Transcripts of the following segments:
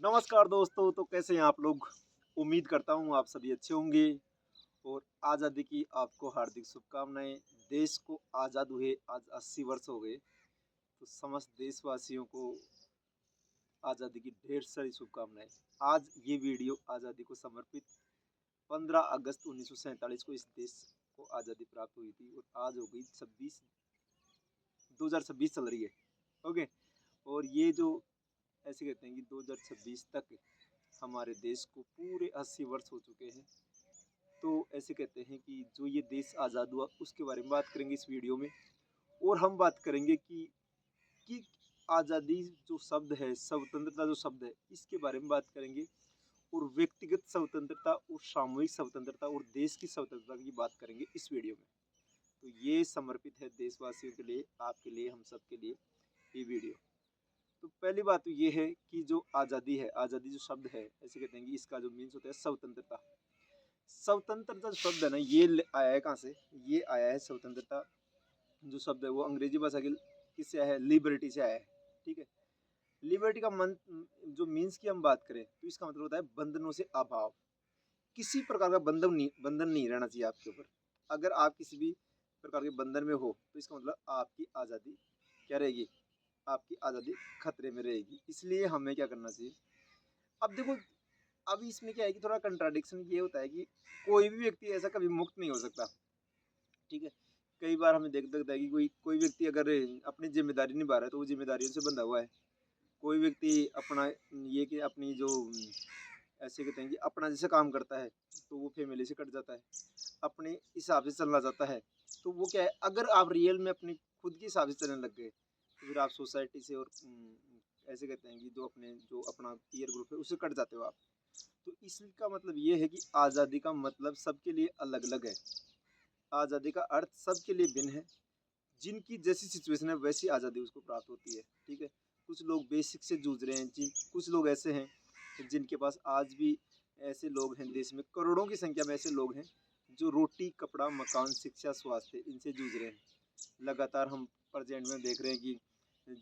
नमस्कार दोस्तों, तो कैसे हैं आप लोग? उम्मीद करता हूँ आप सभी अच्छे होंगे और आज़ादी की आपको हार्दिक शुभकामनाएँ। देश को आज़ाद हुए आज 80 वर्ष हो गए, तो समस्त देशवासियों को आज़ादी की ढेर सारी शुभकामनाएँ। आज ये वीडियो आज़ादी को समर्पित 15 अगस्त 1947 को इस देश को आज़ादी प्राप्त हुई थी और आज हो गई 2026 चल रही है। ओके, और ये जो ऐसे कहते हैं कि 2026 तक हमारे देश को पूरे 80 वर्ष हो चुके हैं। तो ऐसे कहते हैं कि जो ये देश आज़ाद हुआ उसके बारे में बात करेंगे इस वीडियो में। और हम बात करेंगे कि आज़ादी जो शब्द है, स्वतंत्रता जो शब्द है, इसके बारे में बात करेंगे। और व्यक्तिगत स्वतंत्रता और सामूहिक स्वतंत्रता और देश की स्वतंत्रता की बात करेंगे इस वीडियो में। तो ये समर्पित है देशवासियों के लिए, आपके लिए, हम सब के लिए ये वीडियो। तो पहली बात तो ये है कि जो आज़ादी है, आज़ादी जो शब्द है, ऐसे कहते हैं कि इसका जो मीन्स होता है स्वतंत्रता। स्वतंत्रता शब्द है ना, आया है कहाँ से? ये आया है स्वतंत्रता जो शब्द है वो अंग्रेजी भाषा की किससे आया है? लिबर्टी से आया है। ठीक है, लिबर्टी का मन जो मीन्स की हम बात करें तो इसका मतलब होता है बंधनों से अभाव। किसी प्रकार का बंधन नहीं रहना चाहिए आपके ऊपर। अगर आप किसी भी प्रकार के बंधन में हो तो इसका मतलब आपकी आज़ादी क्या रहेगी? आपकी आज़ादी खतरे में रहेगी। इसलिए हमें क्या करना चाहिए? अब देखो, अब इसमें क्या है कि थोड़ा कंट्राडिक्शन ये होता है कि कोई भी व्यक्ति ऐसा कभी मुक्त नहीं हो सकता। ठीक है, कई बार हमें देख सकता है कि कोई कोई व्यक्ति अगर अपनी जिम्मेदारी निभा रहा है तो वो जिम्मेदारियों से बंधा हुआ है। कोई व्यक्ति अपना ये कि अपनी जो ऐसे कहते हैं कि अपना जैसे काम करता है तो वो फैमिली से कट जाता है, अपने हिसाब से चलना चाहता है। तो वो क्या है, अगर आप रियल में अपने खुद के हिसाब से चलने लग गए तो फिर आप सोसाइटी से और ऐसे कहते हैं कि जो अपना पीयर ग्रुप है उससे कट जाते हो आप। तो इसका मतलब ये है कि आज़ादी का मतलब सबके लिए अलग अलग है। आज़ादी का अर्थ सबके लिए भिन्न है। जिनकी जैसी सिचुएशन है वैसी आज़ादी उसको प्राप्त होती है। ठीक है, कुछ लोग बेसिक से जूझ रहे हैं, कुछ लोग ऐसे हैं जिनके पास आज भी ऐसे लोग हैं, देश में करोड़ों की संख्या में ऐसे लोग हैं जो रोटी, कपड़ा, मकान, शिक्षा, स्वास्थ्य इनसे जूझ रहे हैं। लगातार हम प्रेजेंट में देख रहे हैं कि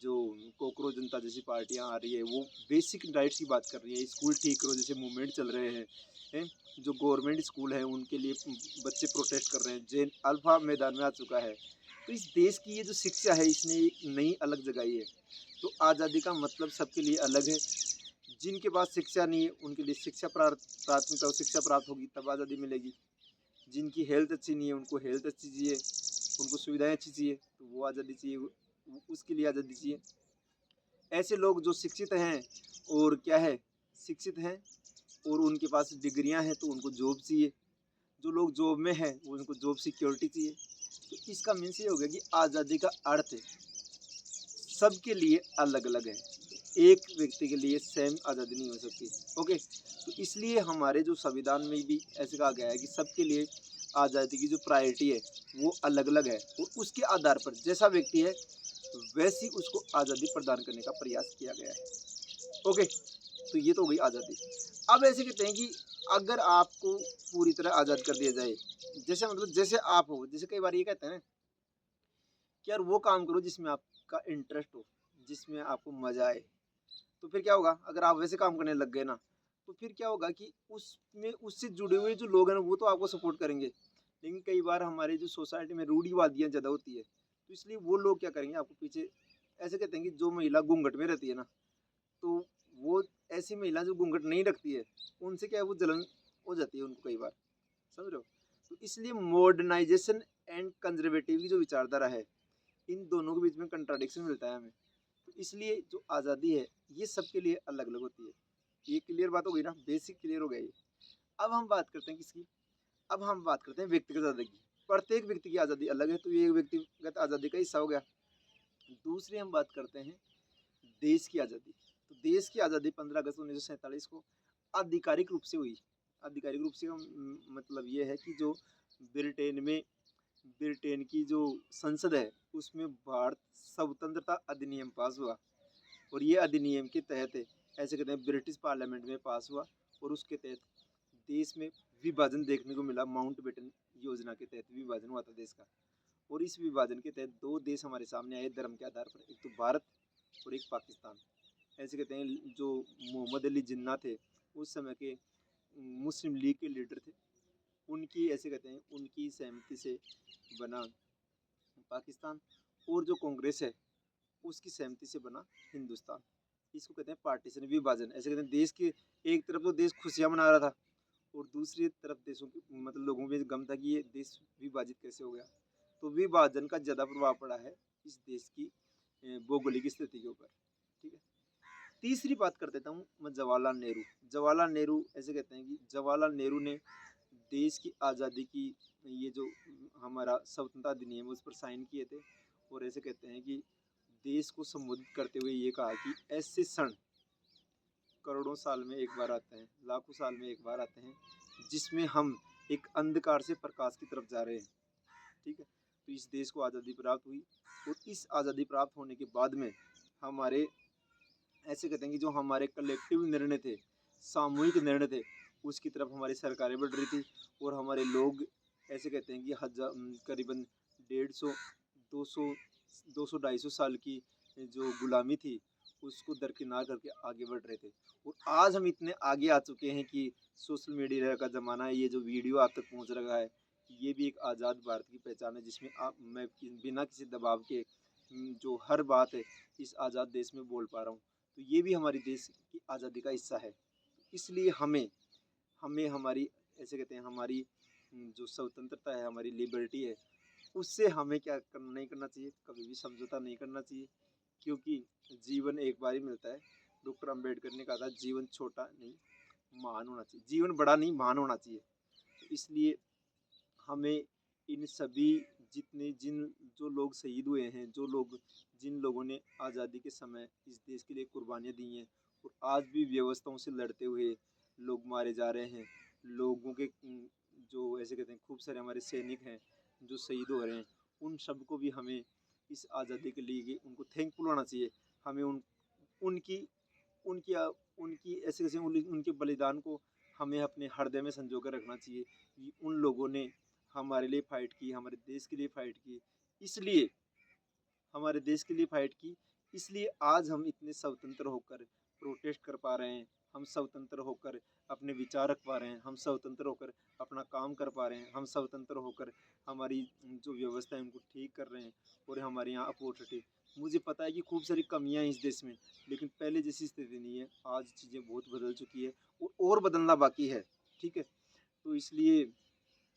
जो कोकरोच जनता जैसी पार्टियां आ रही है वो बेसिक राइट्स की बात कर रही है। स्कूल ठीक करो जैसे मूवमेंट चल रहे हैं। जो गवर्नमेंट स्कूल है उनके लिए बच्चे प्रोटेस्ट कर रहे हैं। जैन अल्फा मैदान में आ चुका है। तो इस देश की ये जो शिक्षा है इसने एक नई अलग जगाई है। तो आज़ादी का मतलब सबके लिए अलग है। जिनके पास शिक्षा नहीं है उनके लिए प्राथमिकता शिक्षा प्राप्त होगी तब आज़ादी मिलेगी। जिनकी हेल्थ अच्छी नहीं है उनको हेल्थ अच्छी चाहिए, उनको सुविधाएं अच्छी चाहिए तो वो आज़ादी चाहिए, उसके लिए आज़ादी चाहिए। ऐसे लोग जो शिक्षित हैं और क्या है, शिक्षित हैं और उनके पास डिग्रियां हैं तो उनको जॉब चाहिए। जो लोग जॉब में हैं वो उनको जॉब सिक्योरिटी चाहिए। तो इसका मीन्स ये हो गया कि आज़ादी का अर्थ सबके लिए अलग अलग है। एक व्यक्ति के लिए सेम आज़ादी नहीं हो सकती। ओके, तो इसलिए हमारे जो संविधान में भी ऐसे कहा गया है कि सबके लिए आज़ादी की जो प्रायोरिटी है वो अलग अलग है और उसके आधार पर जैसा व्यक्ति है वैसी उसको आज़ादी प्रदान करने का प्रयास किया गया है। ओके, तो ये तो हो गई आज़ादी। अब ऐसे कहते हैं कि अगर आपको पूरी तरह आज़ाद कर दिया जाए, जैसे मतलब जैसे आप हो, जैसे कई बार ये कहते हैं ना कि यार वो काम करो जिसमें आपका इंटरेस्ट हो, जिसमें आपको मजा आए। तो फिर क्या होगा, अगर आप वैसे काम करने लग गए ना तो फिर क्या होगा कि उसमें उससे जुड़े हुए जो लोग हैं ना वो तो आपको सपोर्ट करेंगे। लेकिन कई बार हमारे जो सोसाइटी में रूढ़िवादियाँ ज़्यादा होती है तो इसलिए वो लोग क्या करेंगे आपको पीछे। ऐसे कहते हैं कि जो महिला घूंघट में रहती है ना, तो वो ऐसी महिला जो घूंघट नहीं रखती है उनसे क्या है वो जलन हो जाती है उनको कई बार। समझ रहे हो? तो इसलिए मॉडर्नाइजेशन एंड कंजर्वेटिव की जो विचारधारा है इन दोनों के बीच में कंट्राडिक्शन मिलता है हमें। तो इसलिए जो आज़ादी है ये सबके लिए अलग अलग होती है। ये क्लियर बात हो गई ना, बेसिक क्लियर हो गया ये। अब हम बात करते हैं किसकी? अब हम बात करते हैं व्यक्तिगत आज़ादी की। प्रत्येक व्यक्ति की आज़ादी अलग है तो ये व्यक्तिगत आज़ादी का हिस्सा हो गया। दूसरी हम बात करते हैं देश की आज़ादी। तो देश की आज़ादी 15 अगस्त 1947 को आधिकारिक रूप से हुई। आधिकारिक रूप से मतलब ये है कि जो ब्रिटेन में ब्रिटेन की जो संसद है उसमें भारत स्वतंत्रता अधिनियम पास हुआ। और ये अधिनियम के तहत ऐसे कहते हैं ब्रिटिश पार्लियामेंट में पास हुआ और उसके तहत देश में विभाजन देखने को मिला। माउंटबेटन योजना के तहत विभाजन हुआ था देश का। और इस विभाजन के तहत दो देश हमारे सामने आए धर्म के आधार पर, एक तो भारत और एक पाकिस्तान। ऐसे कहते हैं जो मोहम्मद अली जिन्ना थे उस समय के मुस्लिम लीग के लीडर थे, उनकी ऐसे कहते हैं उनकी सहमति से बना पाकिस्तान, और जो कांग्रेस है उसकी सहमति से बना हिंदुस्तान। इसको कहते हैं पार्टीशन, विभाजन। ऐसे कहते हैं देश के एक तरफ तो देश खुशियां मना रहा था और दूसरी तरफ देशों की मतलब लोगों में गम था कि ये देश विभाजित कैसे हो गया। तो विभाजन का ज़्यादा प्रभाव पड़ा है इस देश की भौगोलिक स्थिति के ऊपर। ठीक है, तीसरी बात कर देता हूँ मैं जवाहरलाल नेहरू। जवाहरलाल नेहरू ऐसे कहते हैं कि जवाहरलाल नेहरू ने देश की आज़ादी की ये जो हमारा स्वतंत्रता अधिनियम है उस पर साइन किए थे, और ऐसे कहते हैं कि देश को संबोधित करते हुए ये कहा कि ऐसे क्षण करोड़ों साल में एक बार आते हैं, लाखों साल में एक बार आते हैं, जिसमें हम एक अंधकार से प्रकाश की तरफ जा रहे हैं। ठीक है, तो इस देश को आज़ादी प्राप्त हुई, और इस आज़ादी प्राप्त होने के बाद में हमारे ऐसे कहते हैं कि जो हमारे कलेक्टिव निर्णय थे, सामूहिक निर्णय थे, उसकी तरफ हमारी सरकारें बढ़ रही थी, और हमारे लोग ऐसे कहते हैं कि करीबन 150 200 200-250 साल की जो गुलामी थी उसको दरकिनार करके आगे बढ़ रहे थे। और आज हम इतने आगे आ चुके हैं कि सोशल मीडिया का ज़माना है, ये जो वीडियो आप तक पहुंच रहा है ये भी एक आज़ाद भारत की पहचान है, जिसमें मैं बिना किसी दबाव के जो हर बात है इस आज़ाद देश में बोल पा रहा हूँ। तो ये भी हमारी देश की आज़ादी का हिस्सा है। इसलिए हमें हमें हमारी ऐसे कहते हैं हमारी जो स्वतंत्रता है, हमारी लिबर्टी है, उससे हमें क्या नहीं करना चाहिए, कभी भी समझौता नहीं करना चाहिए, क्योंकि जीवन एक बार ही मिलता है। डॉक्टर अम्बेडकर ने कहा था जीवन छोटा नहीं महान होना चाहिए, जीवन बड़ा नहीं महान होना चाहिए। तो इसलिए हमें इन सभी जितने जो लोग शहीद हुए हैं, जिन लोगों ने आज़ादी के समय इस देश के लिए कुर्बानियाँ दी हैं, और आज भी व्यवस्थाओं से लड़ते हुए लोग मारे जा रहे हैं, लोगों के जो ऐसे कहते हैं खूब सारे हमारे सैनिक हैं जो शहीद हो रहे हैं, उन सबको भी हमें इस आज़ादी के लिए उनको थैंकफुल होना चाहिए। हमें उनकी उनकी उनकी ऐसे कैसे उनके बलिदान को हमें अपने हृदय में संजो कर रखना चाहिए कि उन लोगों ने हमारे लिए फ़ाइट की, हमारे देश के लिए फ़ाइट की, इसलिए हमारे देश के लिए फ़ाइट की, इसलिए आज हम इतने स्वतंत्र होकर प्रोटेस्ट कर पा रहे हैं, हम स्वतंत्र होकर अपने विचार रख पा रहे हैं, हम स्वतंत्र होकर अपना काम कर पा रहे हैं, हम स्वतंत्र होकर हमारी जो व्यवस्था है उनको ठीक कर रहे हैं, और हमारे यहाँ अपॉर्चुनिटी। मुझे पता है कि खूब सारी कमियां हैं इस देश में, लेकिन पहले जैसी स्थिति नहीं है, आज चीज़ें बहुत बदल चुकी है और बदलना बाकी है। ठीक है, तो इसलिए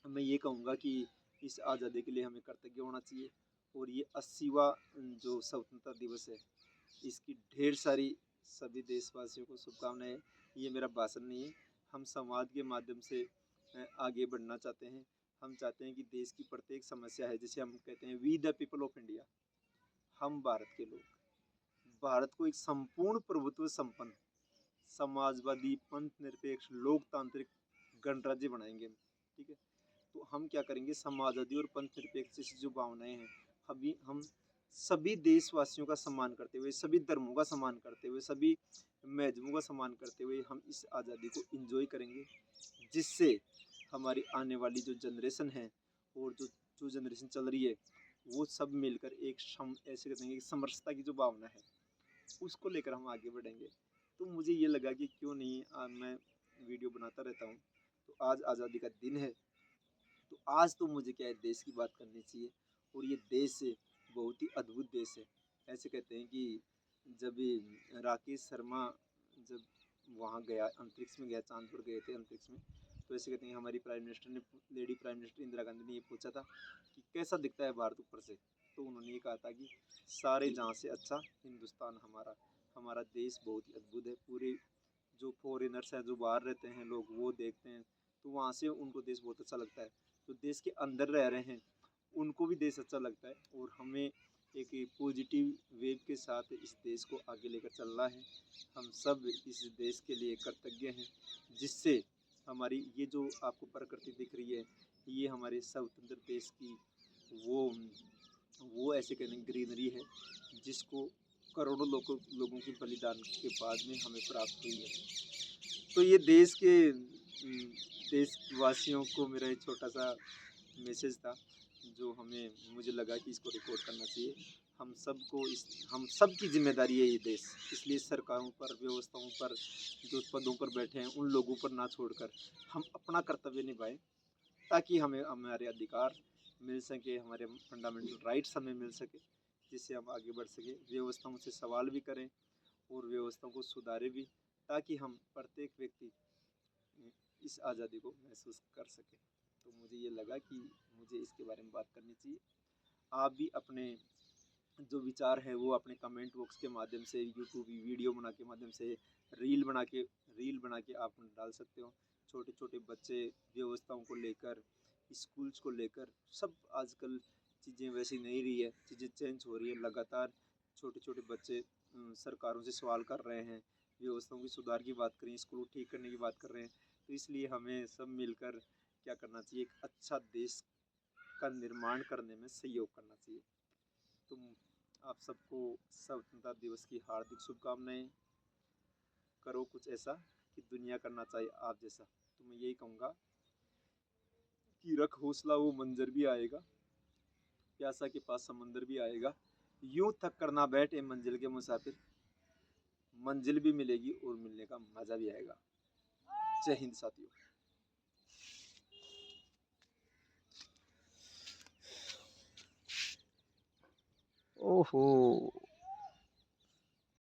मैं ये कहूँगा कि इस आज़ादी के लिए हमें कृतज्ञ होना चाहिए, और ये 80वां जो स्वतंत्रता दिवस है इसकी ढेर सारी सभी देशवासियों को शुभकामनाएं। ये मेरा भाषण नहीं है, हम संवाद के माध्यम से आगे बढ़ना चाहते हैं। हम चाहते हैं कि देश की प्रत्येक समस्या है, जिसे हम कहते हैं we the people of India, हम भारत के लोग भारत को एक संपूर्ण प्रभुत्व संपन्न समाजवादी पंथ निरपेक्ष लोकतांत्रिक गणराज्य बनाएंगे। ठीक है, तो हम क्या करेंगे, समाजवादी और पंथ निरपेक्ष जैसी जो भावनाएं हैं, हम सभी देशवासियों का सम्मान करते हुए, सभी धर्मों का सम्मान करते हुए, सभी मजहबों का सम्मान करते हुए हम इस आज़ादी को इंजॉय करेंगे, जिससे हमारी आने वाली जो जनरेशन है और जो जनरेशन चल रही है वो सब मिलकर एक ऐसे कहते हैं समरसता की जो भावना है उसको लेकर हम आगे बढ़ेंगे। तो मुझे ये लगा कि क्यों नहीं मैं वीडियो बनाता रहता हूँ, तो आज आज़ादी का दिन है, तो आज तो मुझे क्या है देश की बात करनी चाहिए, और ये देश बहुत ही अद्भुत देश है। ऐसे कहते हैं कि जब राकेश शर्मा जब वहाँ गया अंतरिक्ष में गया, चांद पर गए थे अंतरिक्ष में, तो ऐसे कहते हैं हमारी प्राइम मिनिस्टर ने lady prime minister Indira Gandhi ने ये पूछा था कि कैसा दिखता है भारत ऊपर से, तो उन्होंने ये कहा था कि सारे जहाँ से अच्छा हिंदुस्तान हमारा हमारा देश बहुत ही अद्भुत है। पूरे जो फॉरेनर्स हैं जो बाहर रहते हैं लोग वो देखते हैं तो वहाँ से उनको देश बहुत अच्छा लगता है, जो देश के अंदर रह रहे हैं उनको भी देश अच्छा लगता है, और हमें एक पॉजिटिव वेव के साथ इस देश को आगे लेकर चलना है। हम सब इस देश के लिए कृतज्ञ हैं, जिससे हमारी ये जो आपको प्रकृति दिख रही है ये हमारे स्वतंत्र देश की वो ऐसे कहने ग्रीनरी है जिसको करोड़ों लोगों की बलिदान के बाद में हमें प्राप्त हुई है। तो ये देशवासियों को मेरा एक छोटा सा मैसेज था जो मुझे लगा कि इसको रिकॉर्ड करना चाहिए। हम सब की जिम्मेदारी है ये देश। इसलिए सरकारों पर, व्यवस्थाओं पर, जो पदों पर बैठे हैं उन लोगों पर ना छोड़कर हम अपना कर्तव्य निभाएं, ताकि हमें हमारे अधिकार मिल सके, हमारे फंडामेंटल राइट्स हमें मिल सके, जिससे हम आगे बढ़ सके, व्यवस्थाओं से सवाल भी करें और व्यवस्थाओं को सुधारें भी, ताकि हम प्रत्येक व्यक्ति इस आज़ादी को महसूस कर सके। तो मुझे ये लगा कि मुझे इसके बारे में बात करनी चाहिए। आप भी अपने जो विचार है वो अपने कमेंट बॉक्स के माध्यम से, यूट्यूब वीडियो बना के माध्यम से, रील बना के आप डाल सकते हो। छोटे छोटे बच्चे व्यवस्थाओं को लेकर, स्कूल्स को लेकर, सब आजकल चीज़ें वैसी नहीं रही है, चीज़ें चेंज हो रही है लगातार। छोटे छोटे बच्चे सरकारों से सवाल कर रहे हैं, व्यवस्थाओं की सुधार की बात करें, स्कूल को ठीक करने की बात कर रहे हैं। तो इसलिए हमें सब मिलकर क्या करना चाहिए, एक अच्छा देश का निर्माण करने में सहयोग करना चाहिए। तो आप सबको स्वतंत्रता दिवस की हार्दिक शुभकामनाएं। करो कुछ ऐसा कि दुनिया करना चाहिए आप जैसा। तो मैं यही कहूँगा कि रख हौसला, वो मंजर भी आएगा, प्यासा के पास समंदर भी आएगा, यूं थक कर ना बैठे मंजिल के मुसाफिर, मंजिल भी मिलेगी और मिलने का मजा भी आएगा। जय हिंद साथियों। ओहो।